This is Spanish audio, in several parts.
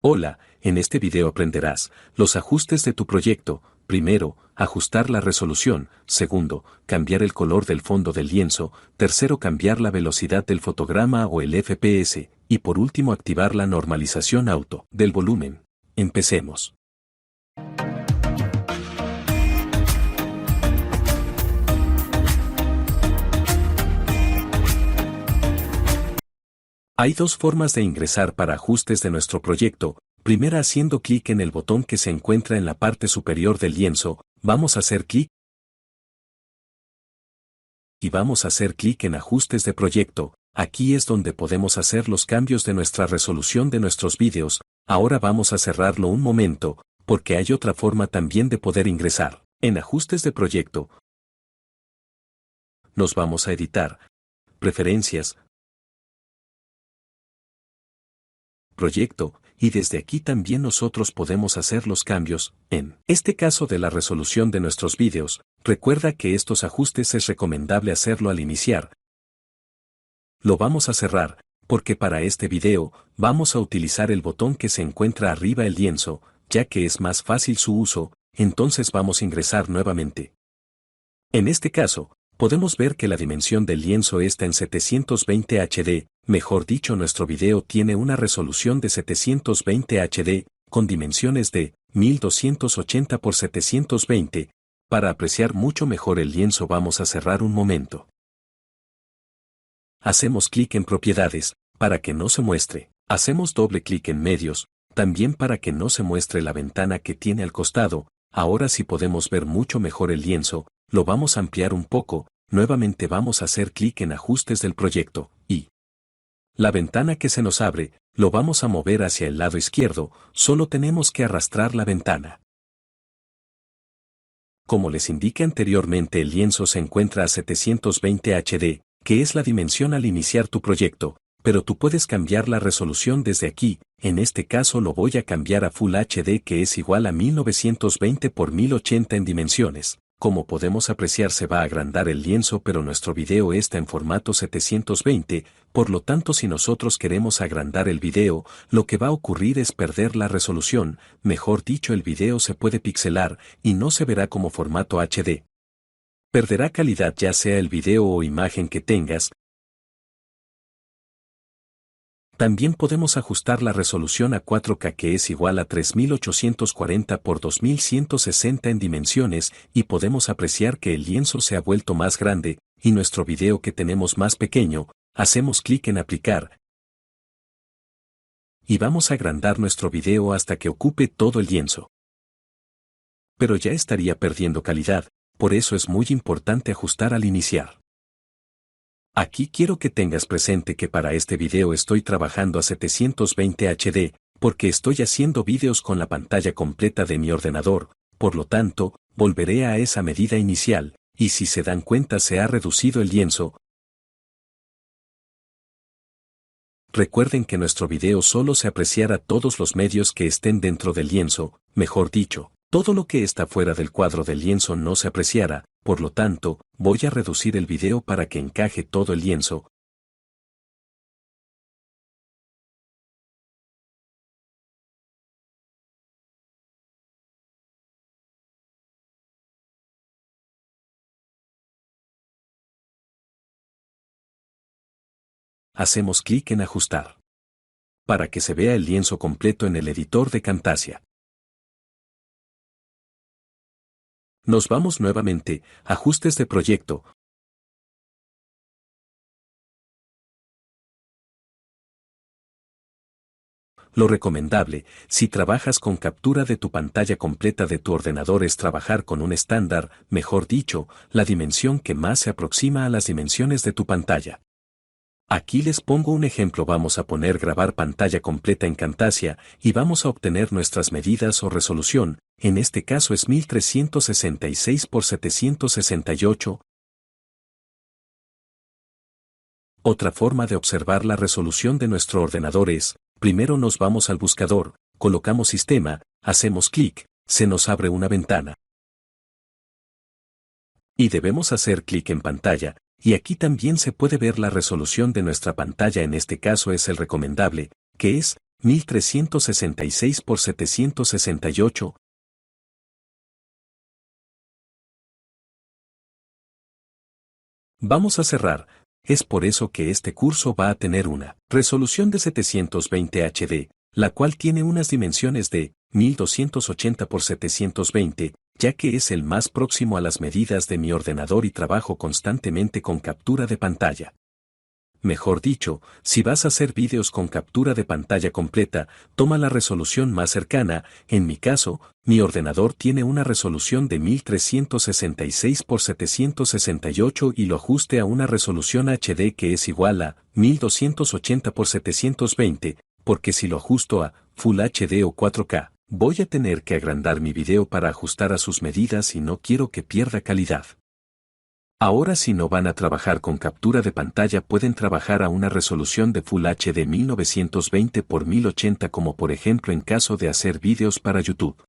Hola, en este video aprenderás los ajustes de tu proyecto. Primero, ajustar la resolución. Segundo, cambiar el color del fondo del lienzo. Tercero, cambiar la velocidad del fotograma o el FPS. Y por último, activar la normalización auto del volumen. Empecemos. Hay dos formas de ingresar para ajustes de nuestro proyecto. Primera, haciendo clic en el botón que se encuentra en la parte superior del lienzo, vamos a hacer clic y vamos a hacer clic en Ajustes de proyecto. Aquí es donde podemos hacer los cambios de nuestra resolución de nuestros vídeos. Ahora vamos a cerrarlo un momento, porque hay otra forma también de poder ingresar. En Ajustes de proyecto, nos vamos a editar, Preferencias, Proyecto, y desde aquí también nosotros podemos hacer los cambios. En este caso de la resolución de nuestros vídeos, recuerda que estos ajustes es recomendable hacerlo al iniciar. Lo vamos a cerrar, porque para este video, vamos a utilizar el botón que se encuentra arriba del lienzo, ya que es más fácil su uso, entonces vamos a ingresar nuevamente. En este caso, podemos ver que la dimensión del lienzo está en 720 HD, mejor dicho, nuestro video tiene una resolución de 720 HD, con dimensiones de 1280 por 720. Para apreciar mucho mejor el lienzo vamos a cerrar un momento. Hacemos clic en Propiedades, para que no se muestre. Hacemos doble clic en Medios, también para que no se muestre la ventana que tiene al costado. Ahora sí podemos ver mucho mejor el lienzo, lo vamos a ampliar un poco. Nuevamente vamos a hacer clic en Ajustes del proyecto, y la ventana que se nos abre, lo vamos a mover hacia el lado izquierdo, solo tenemos que arrastrar la ventana. Como les indiqué anteriormente, el lienzo se encuentra a 720 HD, que es la dimensión al iniciar tu proyecto, pero tú puedes cambiar la resolución desde aquí. En este caso lo voy a cambiar a Full HD, que es igual a 1920 por 1080 en dimensiones. Como podemos apreciar, se va a agrandar el lienzo, pero nuestro video está en formato 720, por lo tanto si nosotros queremos agrandar el video, lo que va a ocurrir es perder la resolución, mejor dicho, el video se puede pixelar y no se verá como formato HD. Perderá calidad ya sea el video o imagen que tengas. También podemos ajustar la resolución a 4K, que es igual a 3840 por 2160 en dimensiones, y podemos apreciar que el lienzo se ha vuelto más grande, y nuestro video que tenemos más pequeño. Hacemos clic en Aplicar, y vamos a agrandar nuestro video hasta que ocupe todo el lienzo. Pero ya estaría perdiendo calidad, por eso es muy importante ajustar al iniciar. Aquí quiero que tengas presente que para este video estoy trabajando a 720 HD, porque estoy haciendo vídeos con la pantalla completa de mi ordenador, por lo tanto, volveré a esa medida inicial, y si se dan cuenta se ha reducido el lienzo. Recuerden que nuestro video solo se apreciará todos los medios que estén dentro del lienzo, mejor dicho, todo lo que está fuera del cuadro del lienzo no se apreciará. Por lo tanto, voy a reducir el video para que encaje todo el lienzo. Hacemos clic en Ajustar, para que se vea el lienzo completo en el editor de Camtasia. Nos vamos nuevamente, Ajustes de proyecto. Lo recomendable, si trabajas con captura de tu pantalla completa de tu ordenador, es trabajar con un estándar, mejor dicho, la dimensión que más se aproxima a las dimensiones de tu pantalla. Aquí les pongo un ejemplo. Vamos a poner grabar pantalla completa en Camtasia, y vamos a obtener nuestras medidas o resolución, en este caso es 1366 por 768. Otra forma de observar la resolución de nuestro ordenador es, primero nos vamos al buscador, colocamos Sistema, hacemos clic, se nos abre una ventana. Y debemos hacer clic en Pantalla, y aquí también se puede ver la resolución de nuestra pantalla. En este caso es el recomendable, que es 1366 por 768. Vamos a cerrar. Es por eso que este curso va a tener una resolución de 720 HD, la cual tiene unas dimensiones de 1280 por 720, ya que es el más próximo a las medidas de mi ordenador y trabajo constantemente con captura de pantalla. Mejor dicho, si vas a hacer vídeos con captura de pantalla completa, toma la resolución más cercana. En mi caso, mi ordenador tiene una resolución de 1366 por 768 y lo ajuste a una resolución HD que es igual a 1280 por 720, porque si lo ajusto a Full HD o 4K, voy a tener que agrandar mi video para ajustar a sus medidas y no quiero que pierda calidad. Ahora si no van a trabajar con captura de pantalla pueden trabajar a una resolución de Full HD 1920 por 1080 como por ejemplo en caso de hacer vídeos para YouTube.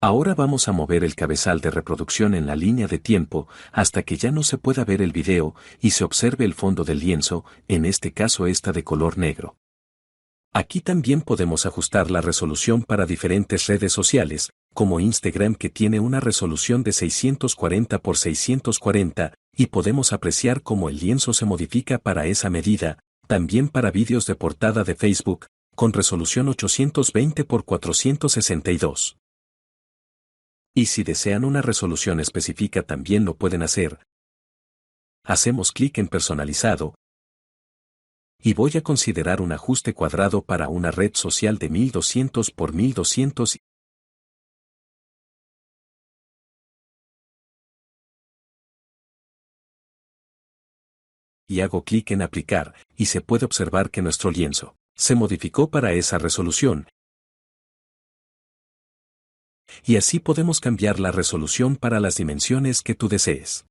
Ahora vamos a mover el cabezal de reproducción en la línea de tiempo hasta que ya no se pueda ver el video y se observe el fondo del lienzo, en este caso esta de color negro. Aquí también podemos ajustar la resolución para diferentes redes sociales, como Instagram que tiene una resolución de 640 por 640, y podemos apreciar cómo el lienzo se modifica para esa medida, también para vídeos de portada de Facebook, con resolución 820 por 462. Y si desean una resolución específica también lo pueden hacer. Hacemos clic en personalizado, y voy a considerar un ajuste cuadrado para una red social de 1200 por 1200 y hago clic en aplicar, y se puede observar que nuestro lienzo se modificó para esa resolución. Y así podemos cambiar la resolución para las dimensiones que tú desees.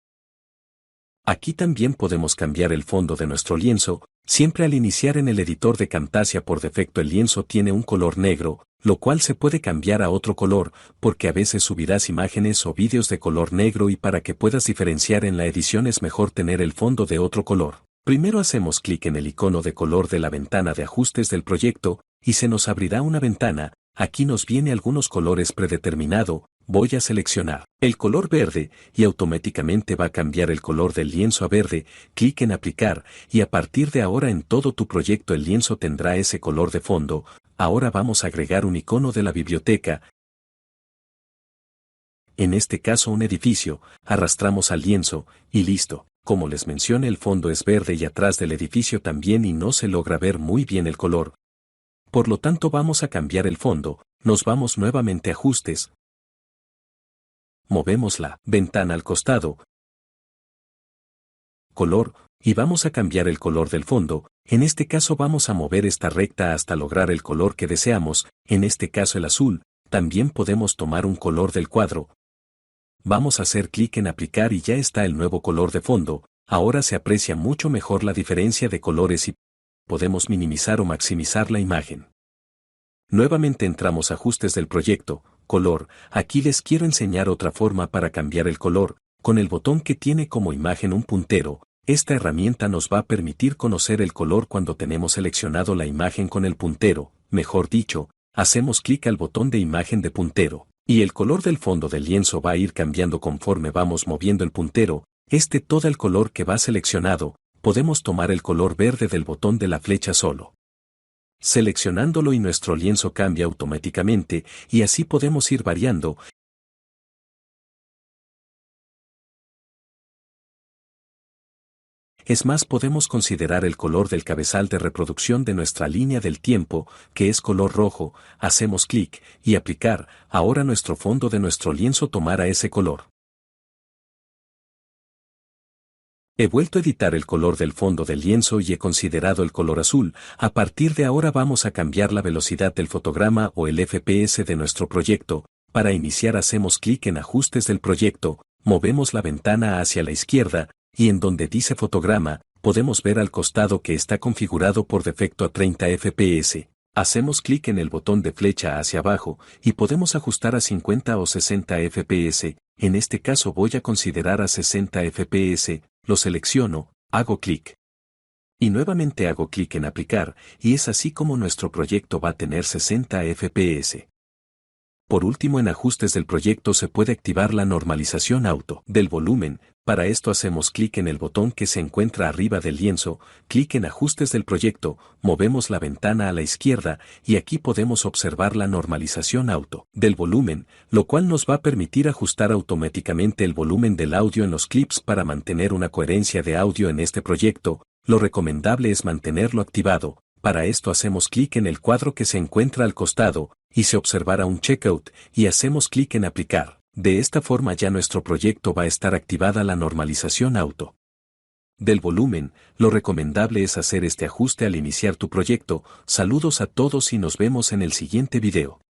Aquí también podemos cambiar el fondo de nuestro lienzo. Siempre al iniciar en el editor de Camtasia por defecto el lienzo tiene un color negro, lo cual se puede cambiar a otro color, porque a veces subirás imágenes o vídeos de color negro y para que puedas diferenciar en la edición es mejor tener el fondo de otro color. Primero hacemos clic en el icono de color de la ventana de ajustes del proyecto, y se nos abrirá una ventana. Aquí nos viene algunos colores predeterminado. Voy a seleccionar el color verde y automáticamente va a cambiar el color del lienzo a verde. Clic en aplicar y a partir de ahora en todo tu proyecto el lienzo tendrá ese color de fondo. Ahora vamos a agregar un icono de la biblioteca. En este caso un edificio, arrastramos al lienzo y listo. Como les mencioné el fondo es verde y atrás del edificio también y no se logra ver muy bien el color. Por lo tanto vamos a cambiar el fondo, nos vamos nuevamente a ajustes. Movemos la ventana al costado, color, y vamos a cambiar el color del fondo. En este caso vamos a mover esta recta hasta lograr el color que deseamos, en este caso el azul. También podemos tomar un color del cuadro. Vamos a hacer clic en aplicar y ya está el nuevo color de fondo. Ahora se aprecia mucho mejor la diferencia de colores y podemos minimizar o maximizar la imagen. Nuevamente entramos a ajustes del proyecto, color. Aquí les quiero enseñar otra forma para cambiar el color. Con el botón que tiene como imagen un puntero, esta herramienta nos va a permitir conocer el color cuando tenemos seleccionado la imagen con el puntero. Mejor dicho, hacemos clic al botón de imagen de puntero, y el color del fondo del lienzo va a ir cambiando conforme vamos moviendo el puntero. Todo el color que va seleccionado, podemos tomar el color verde del botón de la flecha solo, seleccionándolo y nuestro lienzo cambia automáticamente, y así podemos ir variando. Es más, podemos considerar el color del cabezal de reproducción de nuestra línea del tiempo, que es color rojo. Hacemos clic y aplicar. Ahora nuestro fondo de nuestro lienzo tomará ese color. He vuelto a editar el color del fondo del lienzo y he considerado el color azul. A partir de ahora vamos a cambiar la velocidad del fotograma o el FPS de nuestro proyecto. Para iniciar hacemos clic en ajustes del proyecto, movemos la ventana hacia la izquierda, y en donde dice fotograma, podemos ver al costado que está configurado por defecto a 30 FPS. Hacemos clic en el botón de flecha hacia abajo, y podemos ajustar a 50 o 60 FPS. En este caso voy a considerar a 60 FPS. Lo selecciono, hago clic Y nuevamente hago clic en aplicar, y es así como nuestro proyecto va a tener 60 FPS. Por último, en ajustes del proyecto se puede activar la normalización auto del volumen. Para esto hacemos clic en el botón que se encuentra arriba del lienzo, clic en ajustes del proyecto, movemos la ventana a la izquierda y aquí podemos observar la normalización auto del volumen, lo cual nos va a permitir ajustar automáticamente el volumen del audio en los clips para mantener una coherencia de audio en este proyecto. Lo recomendable es mantenerlo activado. Para esto hacemos clic en el cuadro que se encuentra al costado, y se observará un checkout, y hacemos clic en aplicar. De esta forma ya nuestro proyecto va a estar activada la normalización auto del volumen. Lo recomendable es hacer este ajuste al iniciar tu proyecto. Saludos a todos y nos vemos en el siguiente video.